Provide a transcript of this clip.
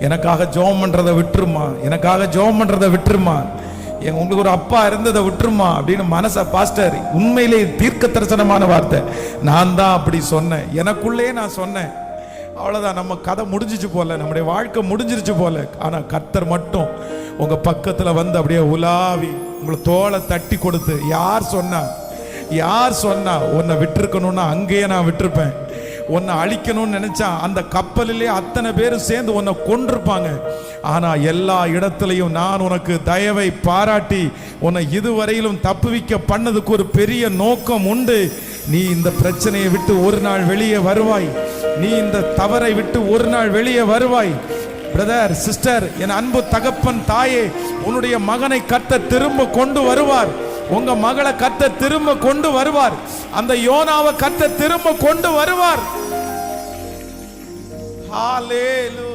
எனக்காக ஜெபம் பண்றதை விட்டுருமா, எனக்காக ஜெபம் பண்றதை விட்டுருமா, உங்களுக்கு ஒரு அப்பா இருந்ததை விட்டுருமா அப்படின்னு மனச பாஸ்டர் உண்மையிலே தீர்க்க தரிசனமான வார்த்தை. நான் தான் அப்படி சொன்னேன், எனக்குள்ளே நான் சொன்னேன். அவ்வளவுதான், நம்ம கதை முடிஞ்சிச்சு போல, நம்முடைய வாழ்க்கை முடிஞ்சிருச்சு போல. ஆனா கர்த்தர் மட்டும் உங்க பக்கத்துல வந்து அப்படியே உலாவி உங்களை தோளை தட்டி கொடுத்து, யார் சொன்னா உன்னை விட்டுருக்கணும்னா அங்கேயே நான் விட்டுருப்பேன். உன்னை அழிக்கணும்னு நினைச்சா அந்த கப்பலிலே அத்தனை பேரும் சேர்ந்து உன்னை கொண்டிருப்பாங்க. ஆனா எல்லா இடத்திலையும் நான் உனக்கு தயவை பாராட்டி உன்னை இதுவரையிலும் தப்புவிக்க பண்ணதுக்கு ஒரு பெரிய நோக்கம் உண்டு. நீ இந்த பிரச்சனையை விட்டு ஒரு நாள் வெளியே வருவாய், நீ இந்த தவறை விட்டு ஒரு நாள் வெளியே வருவாய். பிரதர், சிஸ்டர், என் அன்பு தகப்பன், தாயே, உன்னுடைய மகனை கர்த்தர் திரும்ப கொண்டு வருவார். உங்க மகளை கர்த்தர் திரும்ப கொண்டு வருவார். அந்த யோனாவை கர்த்தர் திரும்ப கொண்டு வருவார். ஹalleluya.